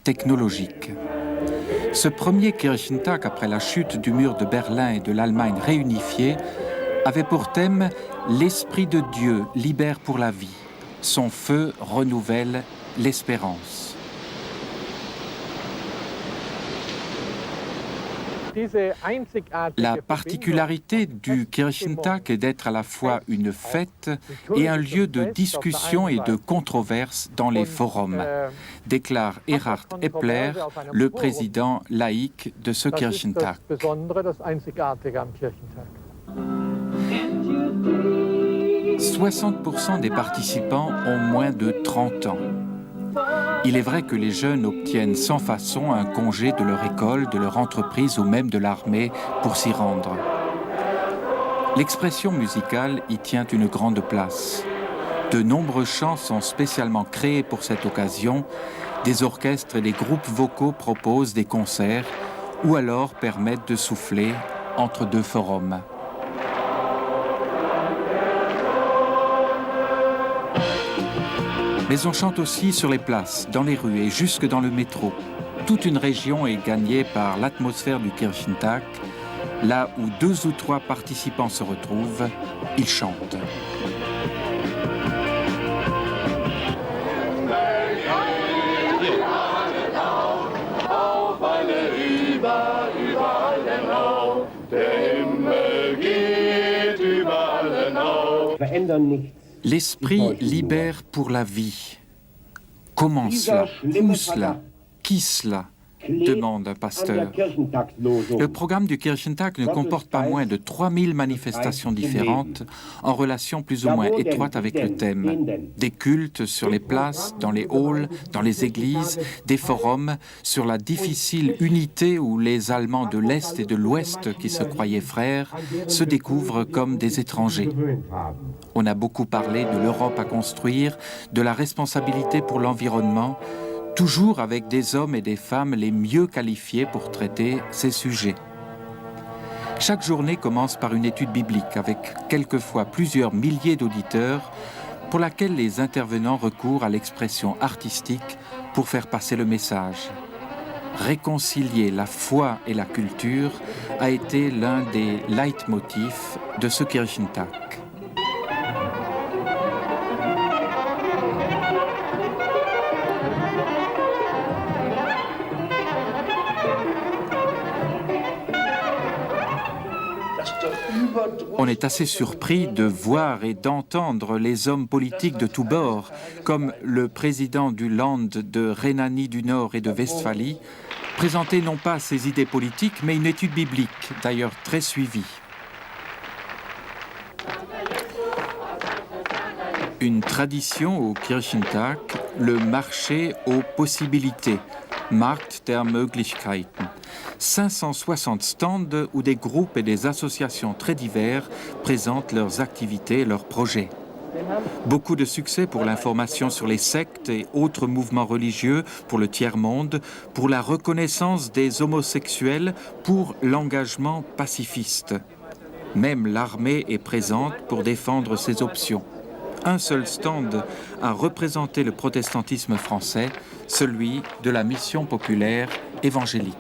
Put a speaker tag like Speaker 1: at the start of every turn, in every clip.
Speaker 1: technologique. Ce premier Kirchentag, après la chute du mur de Berlin et de l'Allemagne réunifiée, avait pour thème « L'Esprit de Dieu libère pour la vie. Son feu renouvelle l'espérance ». La particularité du Kirchentag est d'être à la fois une fête et un lieu de discussion et de controverse dans les forums, déclare Erhard Epler, le président laïque de ce Kirchentag. 60% des participants ont moins de 30 ans. Il est vrai que les jeunes obtiennent sans façon un congé de leur école, de leur entreprise ou même de l'armée pour s'y rendre. L'expression musicale y tient une grande place. De nombreux chants sont spécialement créés pour cette occasion. Des orchestres et des groupes vocaux proposent des concerts ou alors permettent de souffler entre deux forums. Mais on chante aussi sur les places, dans les rues et jusque dans le métro. Toute une région est gagnée par l'atmosphère du Kirchentag. Là où 2 ou 3 participants se retrouvent, ils chantent. L'esprit libère pour la vie. Comment cela? Où cela? Qui cela? Demande un pasteur. Le programme du Kirchentag ne comporte pas moins de 3000 manifestations différentes en relation plus ou moins étroite avec le thème. Des cultes sur les places, dans les halls, dans les églises, des forums sur la difficile unité où les Allemands de l'Est et de l'Ouest, qui se croyaient frères, se découvrent comme des étrangers. On a beaucoup parlé de l'Europe à construire, de la responsabilité pour l'environnement, toujours avec des hommes et des femmes les mieux qualifiés pour traiter ces sujets. Chaque journée commence par une étude biblique avec quelquefois plusieurs milliers d'auditeurs pour laquelle les intervenants recourent à l'expression artistique pour faire passer le message. Réconcilier la foi et la culture a été l'un des leitmotifs de ce Kirchentag. On est assez surpris de voir et d'entendre les hommes politiques de tous bords, comme le président du Land de Rhénanie du Nord et de Westphalie, présenter non pas ses idées politiques, mais une étude biblique, d'ailleurs très suivie. Une tradition au Kirchentag, le marché aux possibilités, Markt der Möglichkeiten. 560 stands où des groupes et des associations très divers présentent leurs activités et leurs projets. Beaucoup de succès pour l'information sur les sectes et autres mouvements religieux, pour le tiers-monde, pour la reconnaissance des homosexuels, pour l'engagement pacifiste. Même l'armée est présente pour défendre ses options. Un seul stand a représenté le protestantisme français, celui de la Mission populaire évangélique.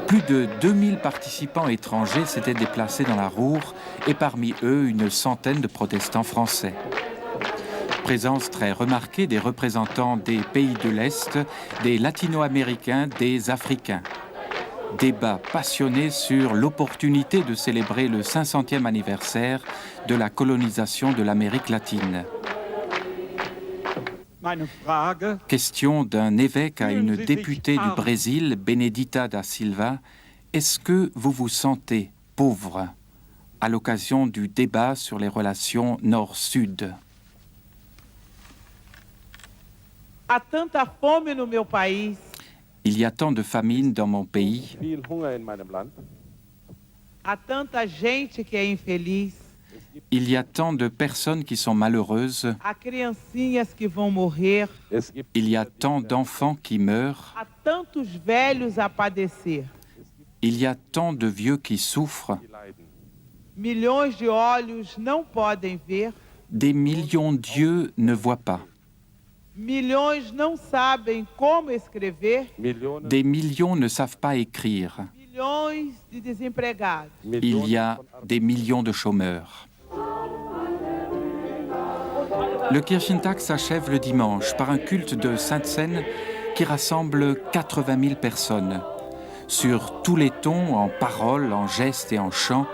Speaker 1: Plus de 2000 participants étrangers s'étaient déplacés dans la Ruhr et parmi eux une centaine de protestants français. Présence très remarquée des représentants des pays de l'Est, des latino-américains, des Africains. Débat passionné sur l'opportunité de célébrer le 500e anniversaire de la colonisation de l'Amérique latine. Question d'un évêque à une députée du Brésil, Benedita da Silva. Est-ce que vous vous sentez pauvre à l'occasion du débat sur les relations nord-sud?
Speaker 2: Há tanta fome no meu país.
Speaker 1: Il y a tant de famine dans mon pays.
Speaker 2: Há tanta gente que é infeliz.
Speaker 1: Il y a tant de personnes qui sont malheureuses.
Speaker 2: Há criancinhas que vão morrer.
Speaker 1: Il y a tant d'enfants qui meurent.
Speaker 2: Há tantos velhos a padecer.
Speaker 1: Il y a tant de vieux qui souffrent.
Speaker 2: Milhões de olhos não podem ver.
Speaker 1: Des millions d'yeux ne voient pas.
Speaker 2: Milhões não sabem como escrever.
Speaker 1: Des millions ne savent pas écrire.
Speaker 2: Milhões de desempregados.
Speaker 1: Il y a des millions de chômeurs. Le Kirchentag s'achève le dimanche par un culte de Sainte-Seine qui rassemble 80 000 personnes. Sur tous les tons, en paroles, en gestes et en chants,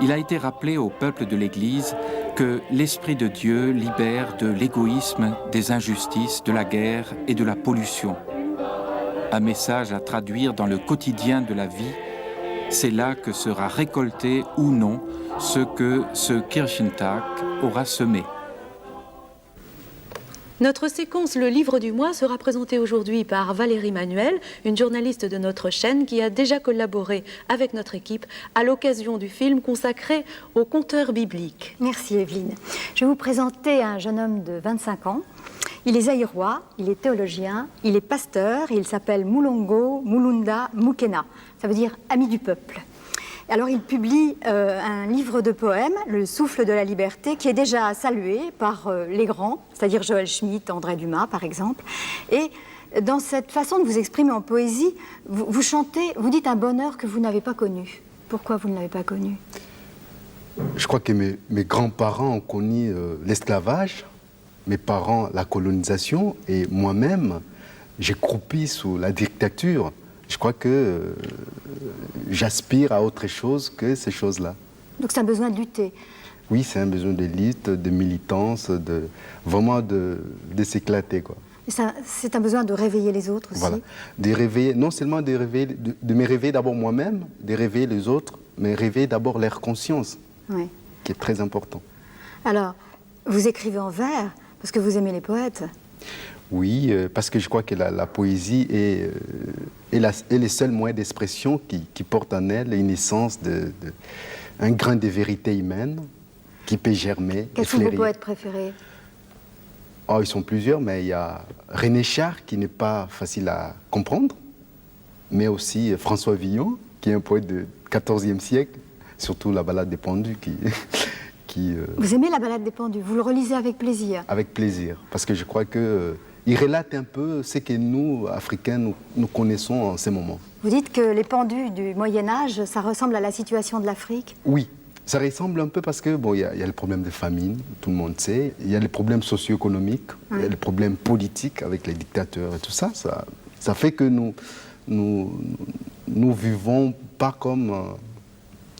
Speaker 1: il a été rappelé au peuple de l'Église que l'Esprit de Dieu libère de l'égoïsme, des injustices, de la guerre et de la pollution. Un message à traduire dans le quotidien de la vie, c'est là que sera récolté ou non ce que ce Kirchentag aura semé.
Speaker 3: Notre séquence Le Livre du mois sera présentée aujourd'hui par Valérie Manuel, une journaliste de notre chaîne qui a déjà collaboré avec notre équipe à l'occasion du film consacré aux conteurs bibliques.
Speaker 4: Merci Evelyne. Je vais vous présenter un jeune homme de 25 ans. Il est zaïrois, il est théologien, il est pasteur, il s'appelle Mulongo Mulunda Mukena. Ça veut dire ami du peuple. Alors il publie un livre de poèmes, Le souffle de la liberté, qui est déjà salué par les grands, c'est-à-dire Joël Schmitt, André Dumas par exemple. Et dans cette façon de vous exprimer en poésie, vous chantez, vous dites un bonheur que vous n'avez pas connu. Pourquoi vous ne l'avez pas connu?
Speaker 5: Je crois que mes grands-parents ont connu l'esclavage, mes parents la colonisation, et moi-même, j'ai croupi sous la dictature. Je crois que j'aspire à autre chose que ces choses-là.
Speaker 4: Donc c'est un besoin de lutter.
Speaker 5: Oui, c'est un besoin de lutte, de militance, vraiment de s'éclater, quoi.
Speaker 4: C'est un besoin de réveiller les autres aussi.
Speaker 5: Voilà. De réveiller, non seulement de me réveiller d'abord moi-même, de réveiller les autres, mais réveiller d'abord leur conscience,
Speaker 4: Oui.
Speaker 5: qui est très important.
Speaker 4: Alors, vous écrivez en vers parce que vous aimez les poètes.
Speaker 5: Oui, parce que je crois que la poésie est le seul moyen d'expression qui porte en elle une essence, un grain de vérité humaine qui peut germer.
Speaker 4: Quels sont vos poètes préférés?
Speaker 5: Oh, ils sont plusieurs, mais il y a René Char, qui n'est pas facile à comprendre, mais aussi François Villon, qui est un poète du XIVe siècle, surtout la Ballade des Pendus,
Speaker 4: Vous aimez la Ballade des Pendus, vous le relisez avec plaisir?
Speaker 5: Avec plaisir, parce que je crois qu'il relate un peu ce que nous, Africains, nous connaissons en ce moment.
Speaker 4: Vous dites que les pendus du Moyen-Âge, ça ressemble à la situation de l'Afrique? Oui.
Speaker 5: Ça ressemble un peu parce que, bon, il y a le problème de famine, tout le monde sait, il y a les problèmes socio-économiques, il y a les problèmes politiques avec les dictateurs et tout ça. Ça fait que nous vivons pas comme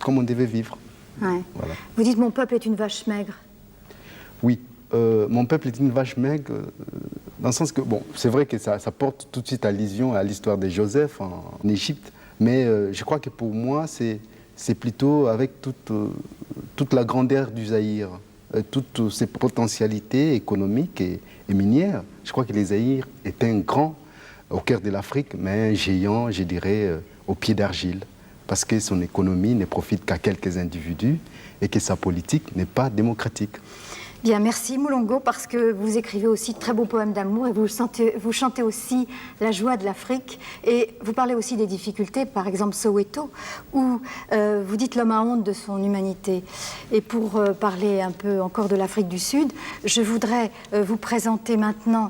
Speaker 5: on devait vivre.
Speaker 4: Ouais.
Speaker 5: Voilà.
Speaker 4: Vous dites mon peuple est une vache maigre.
Speaker 5: Oui, mon peuple est une vache maigre, dans le sens que, bon, c'est vrai que ça porte tout de suite allusion à l'histoire de Joseph en Égypte, mais je crois que pour moi, c'est plutôt avec toute la grandeur du Zaïre, toutes ses potentialités économiques et minières. Je crois que le Zaïre est un grand au cœur de l'Afrique, mais un géant, je dirais, au pied d'argile, parce que son économie ne profite qu'à quelques individus et que sa politique n'est pas démocratique.
Speaker 4: Bien, merci Mulongo, parce que vous écrivez aussi de très beaux poèmes d'amour et vous chantez aussi la joie de l'Afrique et vous parlez aussi des difficultés, par exemple Soweto, où vous dites l'homme a honte de son humanité. Et pour parler un peu encore de l'Afrique du Sud, je voudrais vous présenter maintenant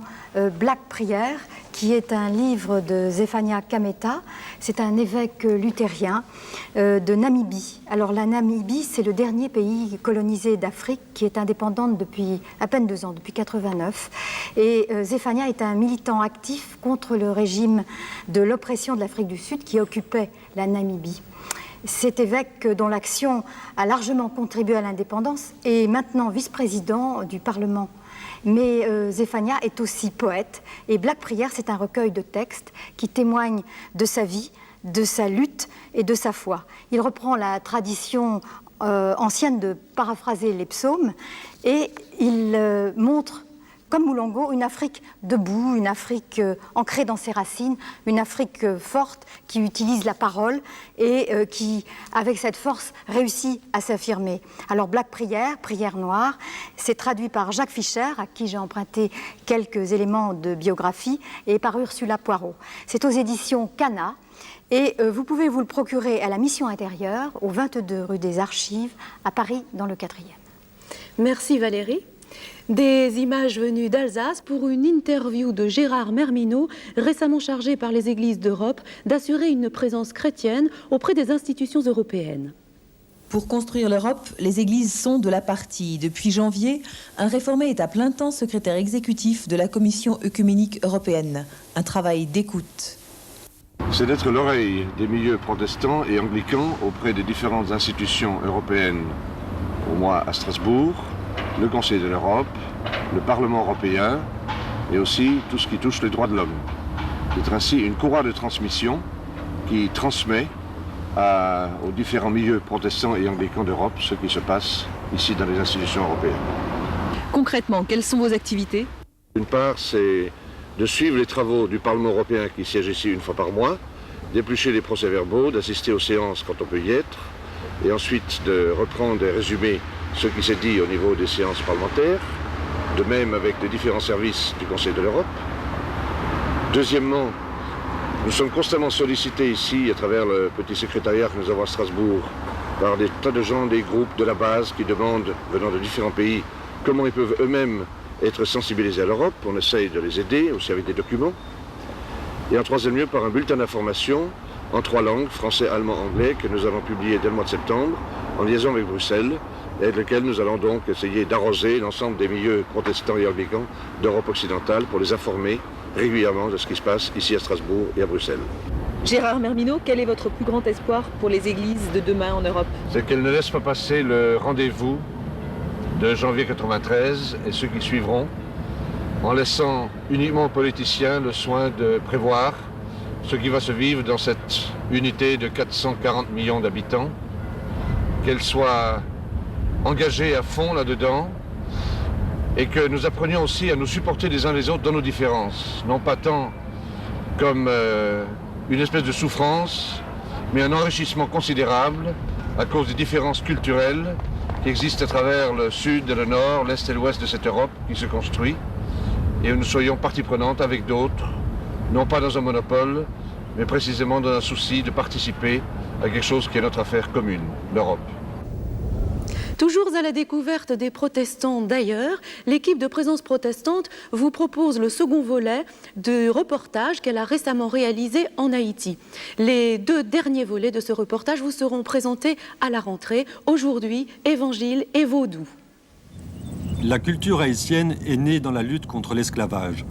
Speaker 4: Black Prière, qui est un livre de Zephania Kameta. C'est un évêque luthérien de Namibie. Alors la Namibie, c'est le dernier pays colonisé d'Afrique qui est indépendante depuis à peine 2 ans, depuis 89. Et Zephania est un militant actif contre le régime de l'oppression de l'Afrique du Sud qui occupait la Namibie. Cet évêque, dont l'action a largement contribué à l'indépendance, est maintenant vice-président du Parlement. Mais Zephania est aussi poète, et Black Prière, c'est un recueil de textes qui témoignent de sa vie, de sa lutte et de sa foi. Il reprend la tradition ancienne de paraphraser les psaumes, et il montre, comme Mulongo, une Afrique debout, une Afrique ancrée dans ses racines, une Afrique forte qui utilise la parole et qui, avec cette force, réussit à s'affirmer. Alors Black Prière, prière noire, c'est traduit par Jacques Fischer, à qui j'ai emprunté quelques éléments de biographie, et par Ursula Poirot. C'est aux éditions Cana, et vous pouvez vous le procurer à la Mission Intérieure, au 22 rue des Archives, à Paris, dans le 4e.
Speaker 3: Merci Valérie. Des images venues d'Alsace pour une interview de Gérard Merminot, récemment chargé par les églises d'Europe d'assurer une présence chrétienne auprès des institutions européennes.
Speaker 6: Pour construire l'Europe, les églises sont de la partie. Depuis janvier, un réformé est à plein temps secrétaire exécutif de la Commission œcuménique européenne. Un travail d'écoute.
Speaker 7: C'est d'être l'oreille des milieux protestants et anglicans auprès des différentes institutions européennes. Pour moi, à Strasbourg, le Conseil de l'Europe, le Parlement européen et aussi tout ce qui touche les droits de l'homme. C'est ainsi une courroie de transmission qui transmet aux différents milieux protestants et anglicans d'Europe ce qui se passe ici dans les institutions européennes.
Speaker 6: Concrètement, quelles sont vos activités?
Speaker 7: D'une part, c'est de suivre les travaux du Parlement européen qui siège ici une fois par mois, d'éplucher les procès-verbaux, d'assister aux séances quand on peut y être, et ensuite de reprendre et résumer ce qui s'est dit au niveau des séances parlementaires, de même avec les différents services du Conseil de l'Europe. Deuxièmement, nous sommes constamment sollicités ici, à travers le petit secrétariat que nous avons à Strasbourg, par des tas de gens, des groupes de la base qui demandent, venant de différents pays, comment ils peuvent eux-mêmes être sensibilisés à l'Europe. On essaye de les aider, aussi avec des documents. Et en troisième lieu, par un bulletin d'information en 3 langues, français, allemand, anglais, que nous allons publier dès le mois de septembre, en liaison avec Bruxelles, et avec lequel nous allons donc essayer d'arroser l'ensemble des milieux protestants et anglicans d'Europe occidentale pour les informer régulièrement de ce qui se passe ici à Strasbourg et à Bruxelles.
Speaker 6: Gérard Merminot, quel est votre plus grand espoir pour les églises de demain en Europe?
Speaker 7: C'est qu'elles ne laissent pas passer le rendez-vous de janvier 93 et ceux qui suivront, en laissant uniquement aux politiciens le soin de prévoir ce qui va se vivre dans cette unité de 440 millions d'habitants, qu'elles soient engagées à fond là-dedans et que nous apprenions aussi à nous supporter les uns les autres dans nos différences, non pas tant comme une espèce de souffrance, mais un enrichissement considérable à cause des différences culturelles qui existent à travers le sud et le nord, l'est et l'ouest de cette Europe qui se construit, et où nous soyons partie prenante avec d'autres, non pas dans un monopole, mais précisément dans un souci de participer à quelque chose qui est notre affaire commune, l'Europe.
Speaker 3: Toujours à la découverte des protestants d'ailleurs, l'équipe de Présence protestante vous propose le second volet du reportage qu'elle a récemment réalisé en Haïti. Les 2 derniers volets de ce reportage vous seront présentés à la rentrée. Aujourd'hui, Évangile et Vaudou.
Speaker 8: La culture haïtienne est née dans la lutte contre l'esclavage.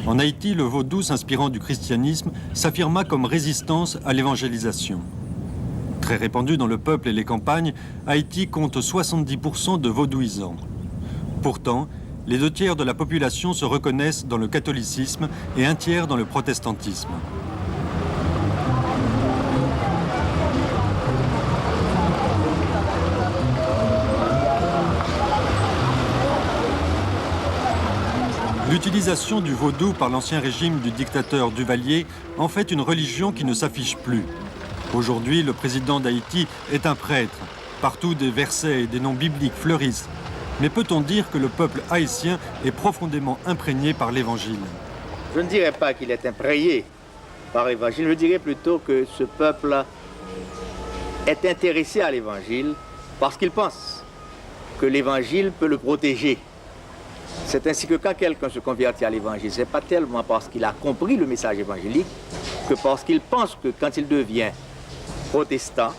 Speaker 8: En Haïti, le vaudou, s'inspirant du christianisme, s'affirma comme résistance à l'évangélisation. Très répandu dans le peuple et les campagnes, Haïti compte 70% de vaudouisants. Pourtant, les 2 tiers de la population se reconnaissent dans le catholicisme et 1 tiers dans le protestantisme. L'utilisation du vaudou par l'ancien régime du dictateur Duvalier en fait une religion qui ne s'affiche plus. Aujourd'hui, le président d'Haïti est un prêtre. Partout, des versets et des noms bibliques fleurissent. Mais peut-on dire que le peuple haïtien est profondément imprégné par l'Évangile?
Speaker 9: Je ne dirais pas qu'il est imprégné par l'Évangile, je dirais plutôt que ce peuple est intéressé à l'Évangile parce qu'il pense que l'Évangile peut le protéger. C'est ainsi que quand quelqu'un se convertit à l'Évangile, ce n'est pas tellement parce qu'il a compris le message évangélique que parce qu'il pense que quand il devient protestant,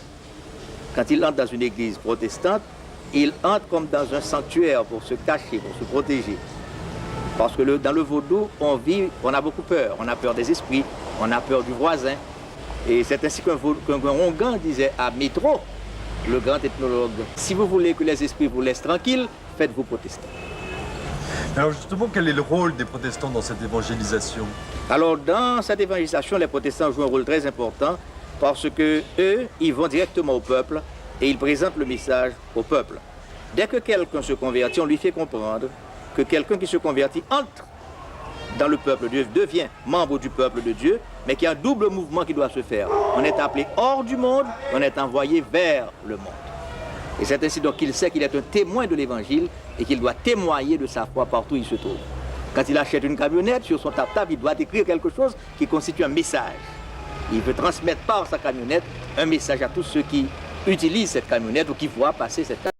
Speaker 9: quand il entre dans une église protestante, il entre comme dans un sanctuaire pour se cacher, pour se protéger. Parce que dans le vaudou, on a beaucoup peur. On a peur des esprits, on a peur du voisin. Et c'est ainsi qu'un Ongan disait à Métro, le grand ethnologue, si vous voulez que les esprits vous laissent tranquille, faites-vous protestants.
Speaker 8: Alors justement, quel est le rôle des protestants dans cette évangélisation?
Speaker 9: Alors dans cette évangélisation, les protestants jouent un rôle très important parce que eux, ils vont directement au peuple et ils présentent le message au peuple. Dès que quelqu'un se convertit, on lui fait comprendre que quelqu'un qui se convertit entre dans le peuple de Dieu, devient membre du peuple de Dieu, mais qu'il y a un double mouvement qui doit se faire. On est appelé hors du monde, on est envoyé vers le monde. Et c'est ainsi donc qu'il sait qu'il est un témoin de l'Évangile et qu'il doit témoigner de sa foi partout où il se trouve. Quand il achète une camionnette, sur son tap-tap, il doit écrire quelque chose qui constitue un message. Il veut transmettre par sa camionnette un message à tous ceux qui utilisent cette camionnette ou qui voient passer cette camionnette.